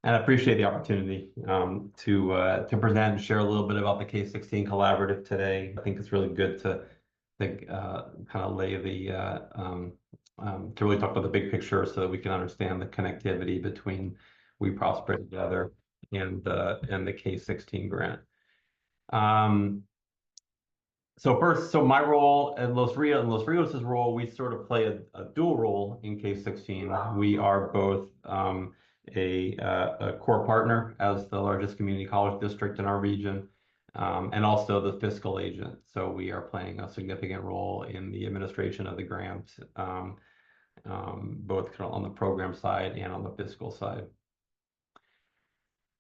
And I appreciate the opportunity to present and share a little bit about the K-16 Collaborative today. I think it's really good to kind of lay to really talk about the big picture so that we can understand the connectivity between We Prosper Together and the K-16 grant. So my role at Los Rios' role, we sort of play a dual role in K-16. We are both a core partner as the largest community college district in our region, and also the fiscal agent. So we are playing a significant role in the administration of the grant, both kind of on the program side and on the fiscal side.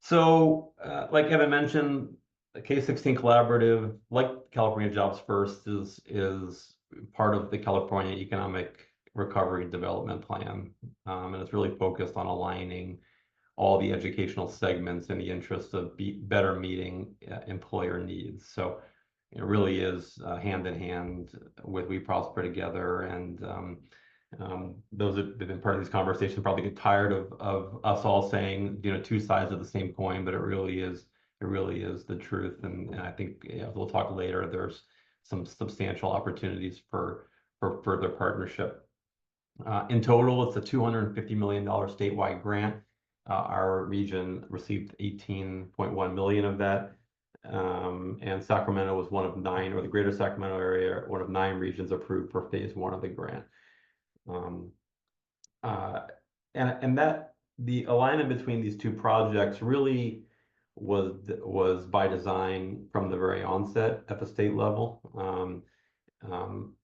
So, like Evan mentioned, the K-16 Collaborative, like California Jobs First, is part of the California Economic Recovery and Development Plan, and it's really focused on aligning all the educational segments in the interest of better meeting employer needs. So it really is hand in hand with We Prosper Together, and those that have been part of these conversations probably get tired of us all saying, two sides of the same coin, but it really is the truth. And I think we'll talk later, there's some substantial opportunities for further partnership. In total, it's a $250 million statewide grant. Our region received 18.1 million of that. And Sacramento was one of 9, or the greater Sacramento area, one of 9 regions approved for phase 1 of the grant. And that the alignment between these two projects really was by design from the very onset at the state level.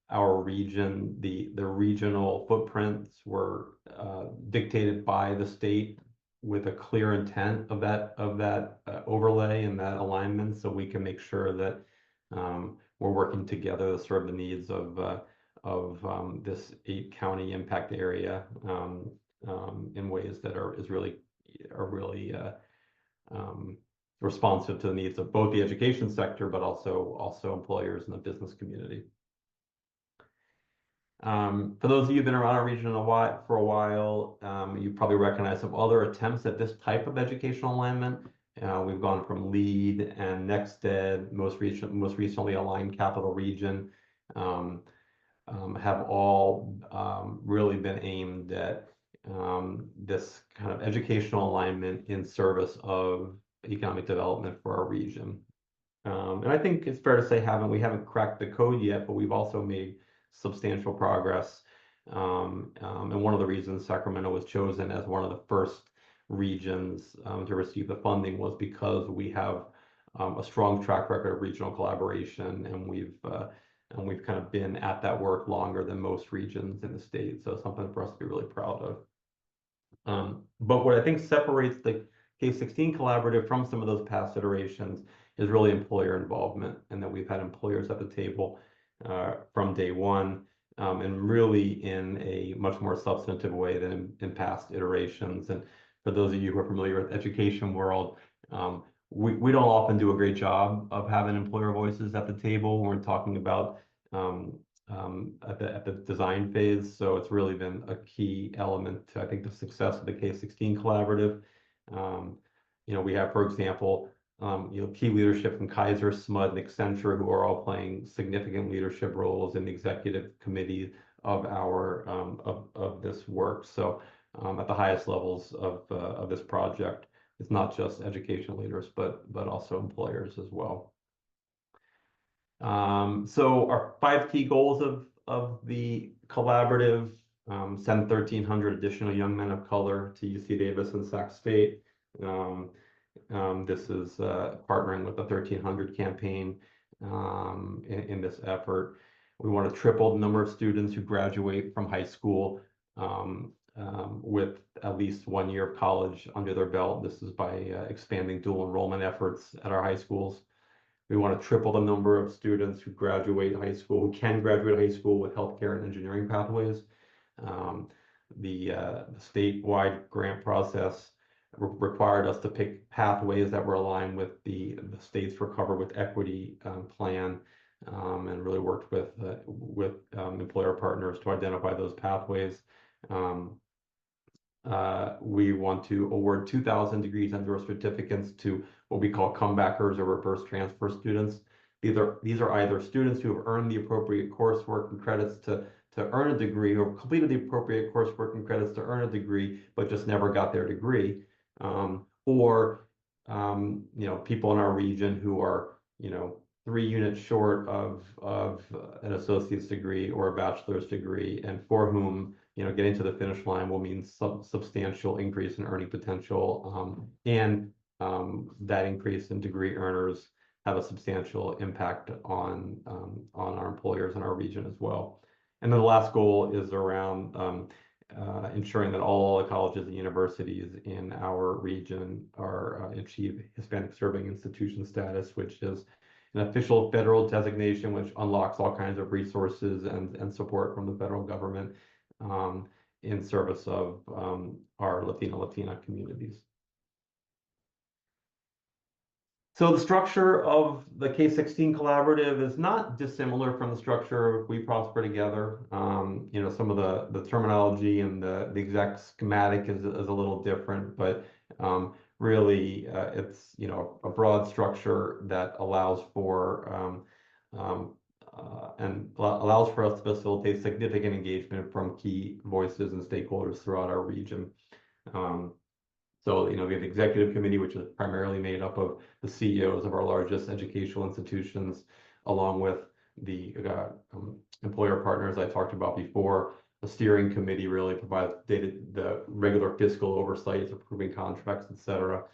Our region, the regional footprints were dictated by the state with a clear intent of that overlay and that alignment, so we can make sure that we're working together to serve the needs of this 8-county impact area in ways that are really responsive to the needs of both the education sector, but also employers and the business community. For those of you who've been around our region for a while, you probably recognize some other attempts at this type of educational alignment. We've gone from LEAD and NextEd, most recently Aligned Capital Region, have all really been aimed at this kind of educational alignment in service of economic development for our region. And I think it's fair to say we haven't cracked the code yet, but we've also made substantial progress. And one of the reasons Sacramento was chosen as one of the first regions to receive the funding was because we have a strong track record of regional collaboration, and we've kind of been at that work longer than most regions in the state. So it's something for us to be really proud of. But what I think separates the K-16 Collaborative from some of those past iterations is really employer involvement, and that we've had employers at the table from day one, and really in a much more substantive way than in past iterations. And for those of you who are familiar with the education world, we don't often do a great job of having employer voices at the table when we're talking about at the design phase. So it's really been a key element to, I think, the success of the K-16 Collaborative. We have, for example, key leadership from Kaiser, SMUD, and Accenture, who are all playing significant leadership roles in the executive committee of of this work. So at the highest levels of this project, it's not just education leaders, but also employers as well. So our 5 key goals of the collaborative: send 1,300 additional young men of color to UC Davis and Sac State. This is partnering with the 1,300 campaign in this effort. We want to triple the number of students who graduate from high school with at least 1 year of college under their belt. This is by expanding dual enrollment efforts at our high schools. We want to triple the number of students who graduate high school, who can graduate high school with healthcare and engineering pathways. The statewide grant process required us to pick pathways that were aligned with the state's Recover with Equity plan, and really worked with employer partners to identify those pathways. we want to award 2,000 degrees and/or certificates to what we call comebackers or reverse transfer students. These are either students who have earned the appropriate coursework and credits to earn a degree, or completed the appropriate coursework and credits to earn a degree, but just never got their degree, or people in our region who are 3 units short of an associate's degree or a bachelor's degree, and for whom getting to the finish line will mean substantial increase in earning potential, and that increase in degree earners have a substantial impact on our employers in our region as well. And then the last goal is around ensuring that all the colleges and universities in our region are achieve Hispanic serving institution status, which is an official federal designation which unlocks all kinds of resources and support from the federal government in service of our Latina communities. So the structure of the K-16 Collaborative is not dissimilar from the structure of We Prosper Together. Some of the terminology and the exact schematic is a little different, but really it's a broad structure that allows for allows for us to facilitate significant engagement from key voices and stakeholders throughout our region. So, we have the executive committee, which is primarily made up of the CEOs of our largest educational institutions, along with the employer partners I talked about before. The steering committee really provides the regular fiscal oversight, approving contracts, etc.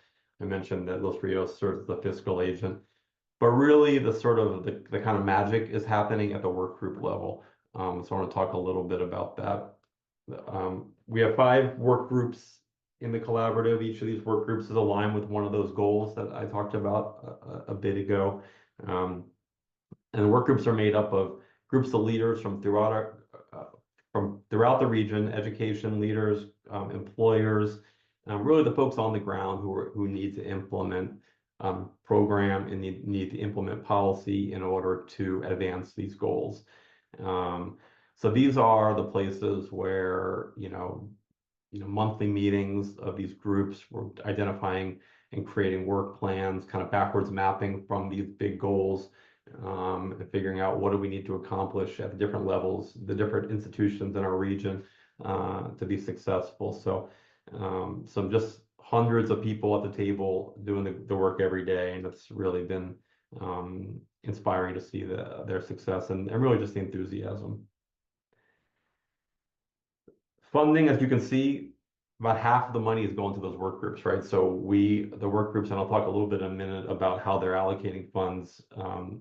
I mentioned that Los Rios serves as the fiscal agent. But really, the kind of magic is happening at the work group level. So I want to talk a little bit about that. We have 5 work groups in the collaborative. Each of these work groups is aligned with one of those goals that I talked about a bit ago. And the work groups are made up of groups of leaders from throughout the region, education leaders, employers, really the folks on the ground who need to implement program and need to implement policy in order to advance these goals. So these are the places where monthly meetings of these groups. We're identifying and creating work plans, kind of backwards mapping from these big goals, and figuring out what do we need to accomplish at the different levels, the different institutions in our region to be successful. So just hundreds of people at the table doing the work every day, and it's really been inspiring to see their success and really just the enthusiasm. Funding, as you can see, about half of the money is going to those work groups, right? So the work groups, and I'll talk a little bit in a minute about how they're allocating funds, because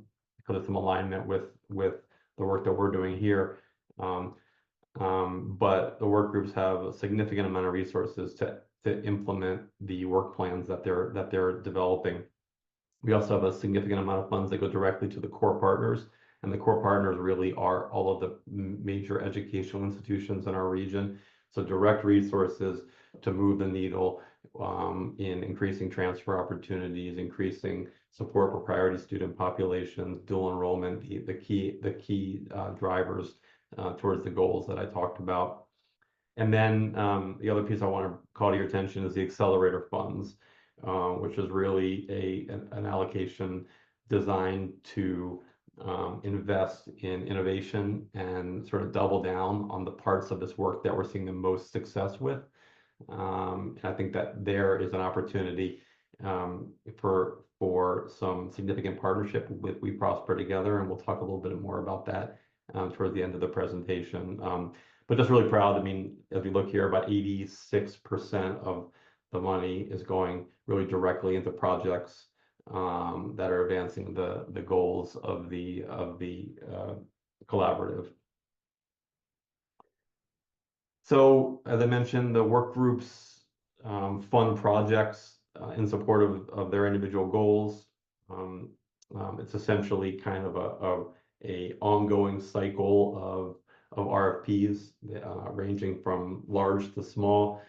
it's some alignment with the work that we're doing here. But the work groups have a significant amount of resources to implement the work plans that they're developing. We also have a significant amount of funds that go directly to the core partners. And the core partners really are all of the major educational institutions in our region. So direct resources to move the needle in increasing transfer opportunities, increasing support for priority student populations, dual enrollment, the key drivers towards the goals that I talked about. And then the other piece I want to call to your attention is the accelerator funds, which is really an allocation designed to invest in innovation and sort of double down on the parts of this work that we're seeing the most success with. And I think that there is an opportunity for some significant partnership with We Prosper Together, and we'll talk a little bit more about that towards the end of the presentation. But just really proud. I mean, as we look here, about 86% of the money is going really directly into projects that are advancing the goals of the collaborative. So, as I mentioned, the work groups fund projects in support of their individual goals. It's essentially kind of a ongoing cycle of RFPs ranging from large to small.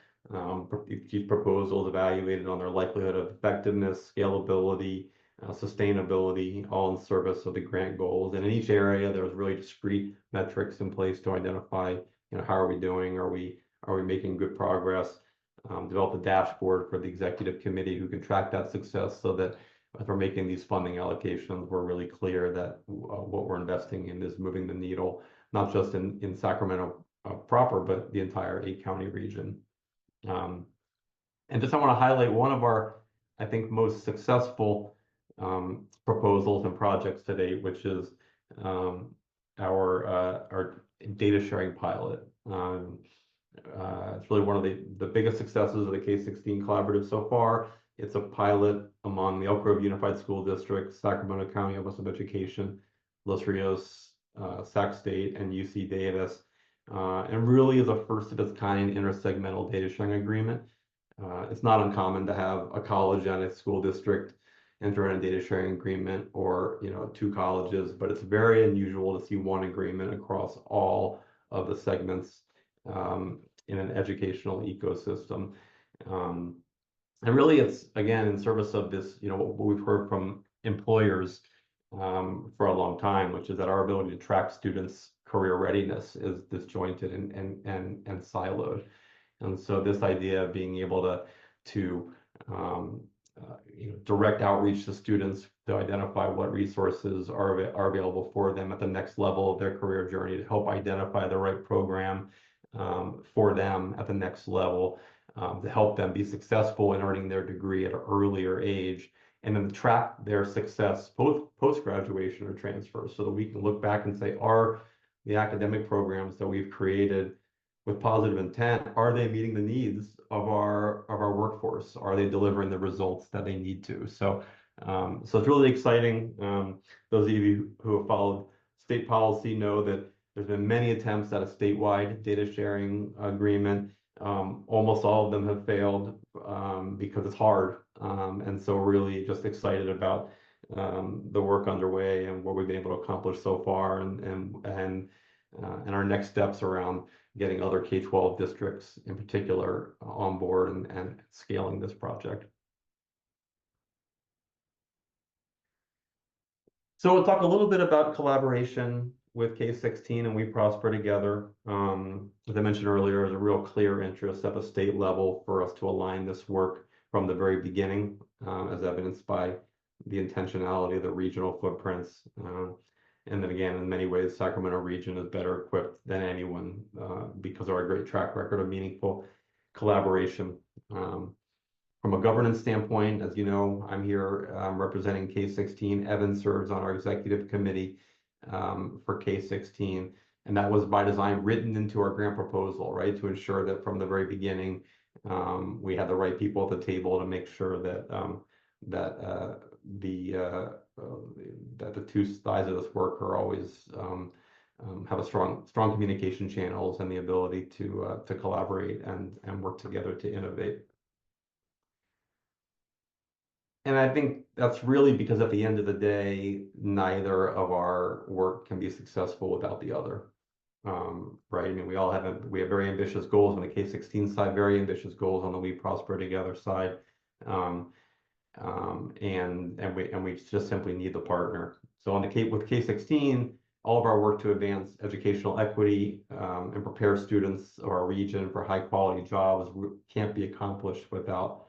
Each proposal is evaluated on their likelihood of effectiveness, scalability, sustainability, all in service of the grant goals. And in each area, there's really discrete metrics in place to identify, how are we doing? Are we making good progress? develop a dashboard for the executive committee who can track that success so that if we're making these funding allocations, we're really clear that what we're investing in is moving the needle, not just in Sacramento proper, but the entire 8-county region. And just I want to highlight one of our, I think, most successful proposals and projects to date, which is our data sharing pilot. It's really one of the biggest successes of the K-16 Collaborative so far. It's a pilot among the Elk Grove Unified School District, Sacramento County Office of Education, Los Rios, Sac State, and UC Davis. And really is a first of its kind intersegmental data sharing agreement. It's not uncommon to have a college and a school district enter in a data sharing agreement, or two colleges, but it's very unusual to see one agreement across all of the segments in an educational ecosystem. And really it's, again, in service of this, what we've heard from employers for a long time, which is that our ability to track students' career readiness is disjointed and siloed. And so this idea of being able to direct outreach to students to identify what resources are available for them at the next level of their career journey, to help identify the right program for them at the next level, to help them be successful in earning their degree at an earlier age, and then track their success post-graduation or transfer, so that we can look back and say, are the academic programs that we've created with positive intent, are they meeting the needs of our workforce? Are they delivering the results that they need to? So it's really exciting. Those of you who have followed state policy know that there's been many attempts at a statewide data sharing agreement. Almost all of them have failed because it's hard. And so really just excited about the work underway and what we've been able to accomplish so far, and our next steps around getting other K-12 districts in particular on board and scaling this project. So we'll talk a little bit about collaboration with K-16 and We Prosper Together. As I mentioned earlier, there's a real clear interest at the state level for us to align this work from the very beginning, as evidenced by the intentionality of the regional footprints. And then again, in many ways, Sacramento region is better equipped than anyone because of our great track record of meaningful collaboration. From a governance standpoint, as you know, I'm here representing K-16. Evan serves on our executive committee for K-16. And that was by design written into our grant proposal, right? To ensure that from the very beginning, we had the right people at the table to make sure that the two sides of this work are always have a strong communication channels and the ability to collaborate and work together to innovate. And I think that's really because at the end of the day, neither of our work can be successful without the other. Right? I mean, we have very ambitious goals on the K-16 side, very ambitious goals on the We Prosper Together side. And we just simply need the partner. So with K-16, all of our work to advance educational equity and prepare students of our region for high quality jobs can't be accomplished without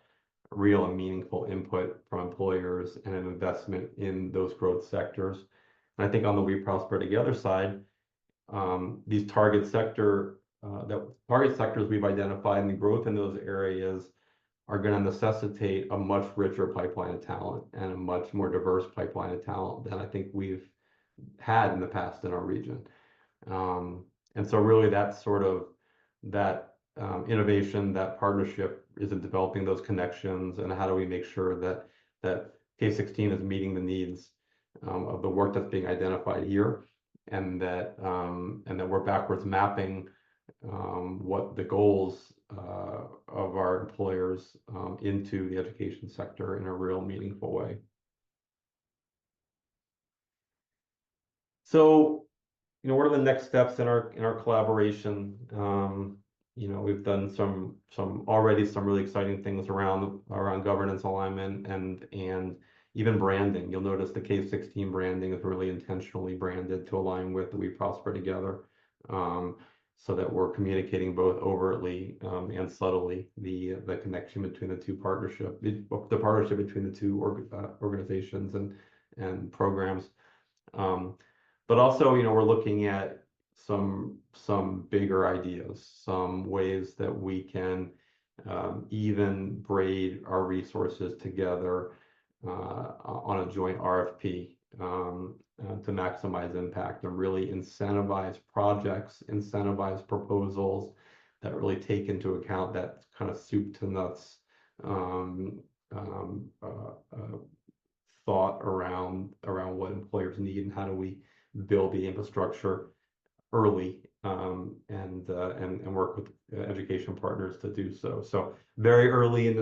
real and meaningful input from employers and an investment in those growth sectors. And I think on the We Prosper Together side, these target sectors we've identified and the growth in those areas are going to necessitate a much richer pipeline of talent and a much more diverse pipeline of talent than I think we've had in the past in our region. And so really that's sort of that innovation, that partnership is in developing those connections, and how do we make sure that K-16 is meeting the needs of the work that's being identified here, and that we're backwards mapping what the goals of our employers into the education sector in a real meaningful way. So, what are the next steps in our collaboration? We've done some really exciting things around governance alignment and even branding. You'll notice the K-16 branding is really intentionally branded to align with the We Prosper Together. so that we're communicating both overtly and subtly the connection between the two the partnership between the two organizations and programs. But also, we're looking at some bigger ideas, some ways that we can even braid our resources together on a joint RFP to maximize impact and really incentivize projects, incentivize proposals that really take into account that kind of soup to nuts thought around what employers need and how do we build the infrastructure early and work with education partners to do so. So very early in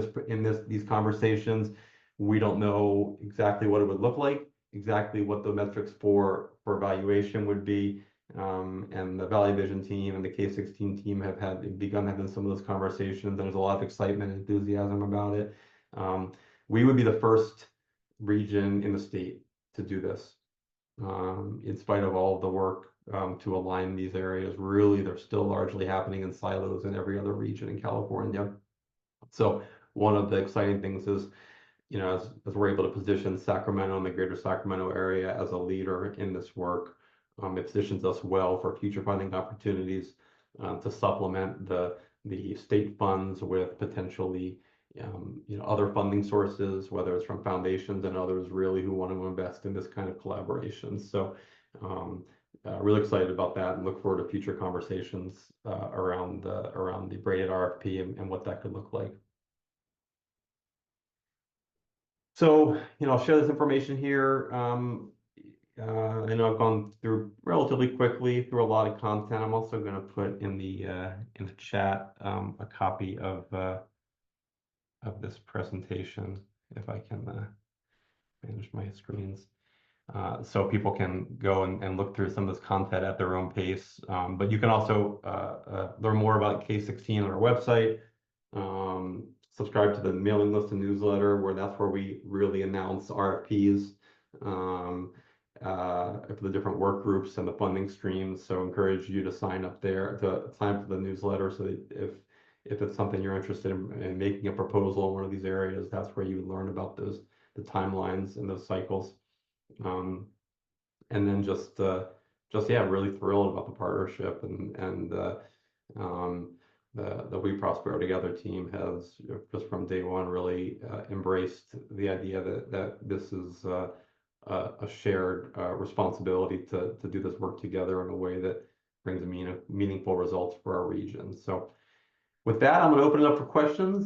these conversations, we don't know exactly what it would look like, exactly what the metrics for evaluation would be. And the Valley Vision team and the K-16 team have begun having some of those conversations. And there's a lot of excitement and enthusiasm about it. We would be the first region in the state to do this. In spite of all of the work to align these areas, really, they're still largely happening in silos in every other region in California. So one of the exciting things is, as we're able to position Sacramento and the greater Sacramento area as a leader in this work, it positions us well for future funding opportunities to supplement the state funds with potentially other funding sources, whether it's from foundations and others really who want to invest in this kind of collaboration. So really excited about that and look forward to future conversations around the braided RFP and what that could look like. So, I'll share this information here. I know I've gone through relatively quickly through a lot of content. I'm also going to put in the chat a copy of this presentation, if I can manage my screens, so people can go and look through some of this content at their own pace. But you can also learn more about K-16 on our website. Subscribe to the mailing list and newsletter, that's where we really announce RFPs for the different work groups and the funding streams. So encourage you to sign up there, to sign up for the newsletter, so that if it's something you're interested in making a proposal in one of these areas, that's where you would learn about the timelines and those cycles. And then just really thrilled about the partnership and the We Prosper Together team has just from day one really embraced the idea that this is a shared responsibility to do this work together in a way that brings meaningful results for our region. So with that, I'm going to open it up for questions.